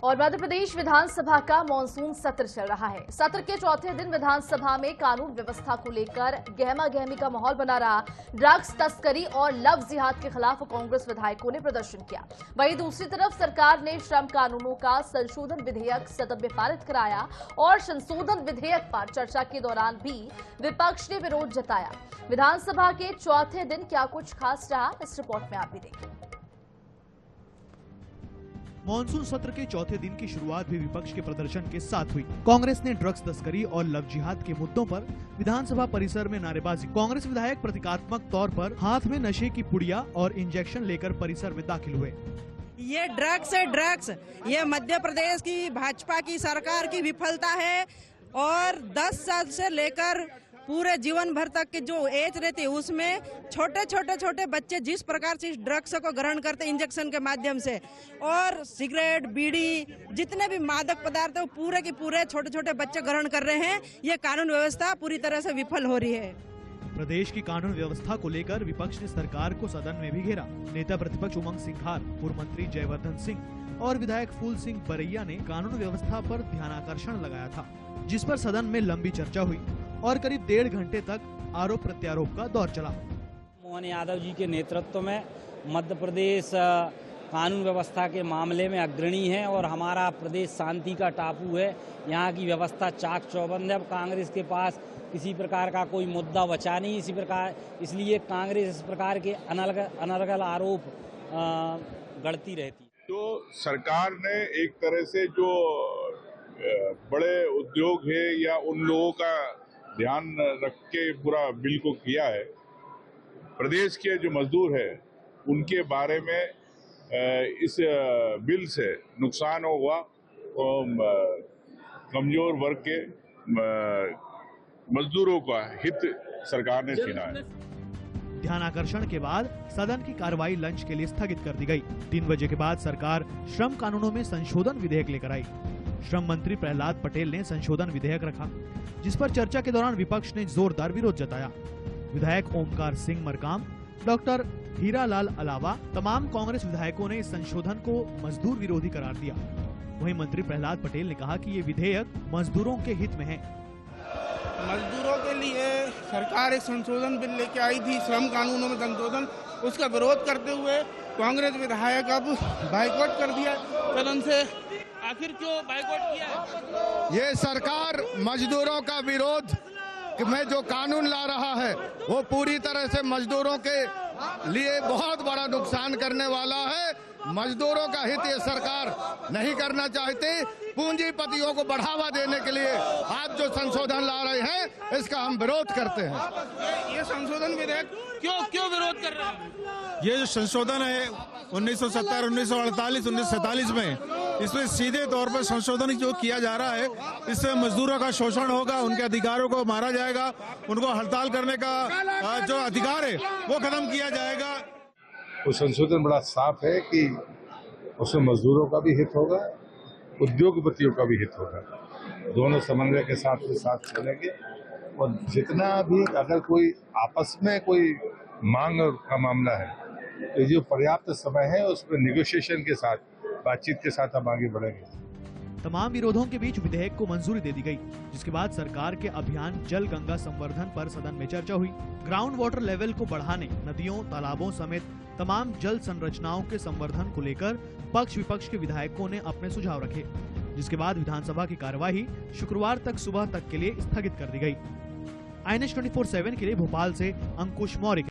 और मध्य प्रदेश विधानसभा का मानसून सत्र चल रहा है। सत्र के चौथे दिन विधानसभा में कानून व्यवस्था को लेकर गहमा गहमी का माहौल बना रहा। ड्रग्स तस्करी और लव जिहाद के खिलाफ कांग्रेस विधायकों ने प्रदर्शन किया। वहीं दूसरी तरफ सरकार ने श्रम कानूनों का संशोधन विधेयक सदन में पारित कराया और संशोधन विधेयक पर चर्चा के दौरान भी विपक्ष ने विरोध जताया। विधानसभा के चौथे दिन क्या कुछ खास रहा, इस रिपोर्ट में आप भी देखिए। मॉनसून सत्र के चौथे दिन की शुरुआत भी विपक्ष के प्रदर्शन के साथ हुई। कांग्रेस ने ड्रग्स तस्करी और लव जिहाद के मुद्दों पर विधानसभा परिसर में नारेबाजी। कांग्रेस विधायक प्रतीकात्मक तौर पर हाथ में नशे की पुड़िया और इंजेक्शन लेकर परिसर में दाखिल हुए। ये ड्रग्स है, ड्रग्स ये मध्य प्रदेश की भाजपा की सरकार की विफलता है और 10 साल से लेकर पूरे जीवन भर तक की जो एज रहती है उसमें छोटे बच्चे जिस प्रकार से इस ड्रग्स को ग्रहण करते हैं इंजेक्शन के माध्यम से, और सिगरेट, बीड़ी, जितने भी मादक पदार्थ है वो पूरे के पूरे छोटे बच्चे ग्रहण कर रहे हैं। ये कानून व्यवस्था पूरी तरह से विफल हो रही है। प्रदेश की कानून व्यवस्था को लेकर विपक्ष ने सरकार को सदन में भी घेरा। नेता प्रतिपक्ष उमंग सिंघार, पूर्व मंत्री जयवर्धन सिंह और विधायक फूल सिंह बरैया ने कानून व्यवस्था पर ध्यानाकर्षण लगाया था, जिस पर सदन में लंबी चर्चा हुई और करीब 1.5 घंटे तक आरोप प्रत्यारोप का दौर चला। मोहन यादव जी के नेतृत्व में मध्य प्रदेश कानून व्यवस्था के मामले में अग्रणी है और हमारा प्रदेश शांति का टापू है। यहाँ की व्यवस्था चाक चौबंद है। अब कांग्रेस के पास किसी प्रकार का कोई मुद्दा बचा नहीं, इसलिए कांग्रेस इस प्रकार के अनर्गल आरोप गढ़ती रहती। तो सरकार ने एक तरह से जो बड़े उद्योग है या उन लोगों का ध्यान रख के पूरा बिल को किया है। प्रदेश के जो मजदूर है उनके बारे में इस बिल से नुकसान होगा और कमजोर वर्ग के मजदूरों का हित सरकार ने छीना है। ध्यानाकर्षण के बाद सदन की कार्रवाई लंच के लिए स्थगित कर दी गई। 3 बजे के बाद सरकार श्रम कानूनों में संशोधन विधेयक लेकर आई। श्रम मंत्री प्रहलाद पटेल ने संशोधन विधेयक रखा, जिस पर चर्चा के दौरान विपक्ष ने जोरदार विरोध जताया। विधायक ओमकार सिंह मरकाम, डॉक्टर हीरालाल अलावा तमाम कांग्रेस विधायकों ने इस संशोधन को मजदूर विरोधी करार दिया। वहीं मंत्री प्रहलाद पटेल ने कहा कि ये विधेयक मजदूरों के हित में है। मजदूरों के लिए सरकार एक संशोधन बिल लेके आई थी, श्रम कानूनों में संशोधन, उसका विरोध करते हुए कांग्रेस विधायक अब बाइकआउट कर दिया सदन से। आखिर क्यों बाइकआउट किया? ये सरकार मजदूरों का विरोध में जो कानून ला रहा है वो पूरी तरह से मजदूरों के लिए बहुत बड़ा नुकसान करने वाला है। मजदूरों का हित ये सरकार नहीं करना चाहती। पूंजीपतियों को बढ़ावा देने के लिए आप जो संशोधन ला रहे हैं इसका हम विरोध करते हैं। ये संशोधन विधेयक क्यों विरोध कर रहे हैं? ये जो संशोधन है 1970, 1948, 1947 में, इसमें सीधे तौर पर संशोधन जो किया जा रहा है, इससे मजदूरों का शोषण होगा, उनके अधिकारों को मारा जाएगा, उनको हड़ताल करने का जो अधिकार है वो खत्म किया जाएगा। वो संशोधन बड़ा साफ है कि उसमें मजदूरों का भी हित होगा, उद्योगपतियों का भी हित होगा। दोनों समन्वय के साथ चलेंगे और जितना भी अगर कोई आपस में कोई मांग का मामला है तो जो पर्याप्त समय है उसमें निगोशिएशन के साथ, बातचीत के साथ हम आगे बढ़ेंगे। तमाम विरोधों के बीच विधेयक को मंजूरी दे दी गई, जिसके बाद सरकार के अभियान जल गंगा संवर्धन पर सदन में चर्चा हुई। ग्राउंड वाटर लेवल को बढ़ाने, नदियों, तालाबों समेत तमाम जल संरचनाओं के संवर्धन को लेकर पक्ष विपक्ष के विधायकों ने अपने सुझाव रखे, जिसके बाद विधानसभा की कार्यवाही शुक्रवार तक सुबह तक के लिए स्थगित कर दी गई। INS 24/7 के लिए भोपाल से अंकुश मौर्य।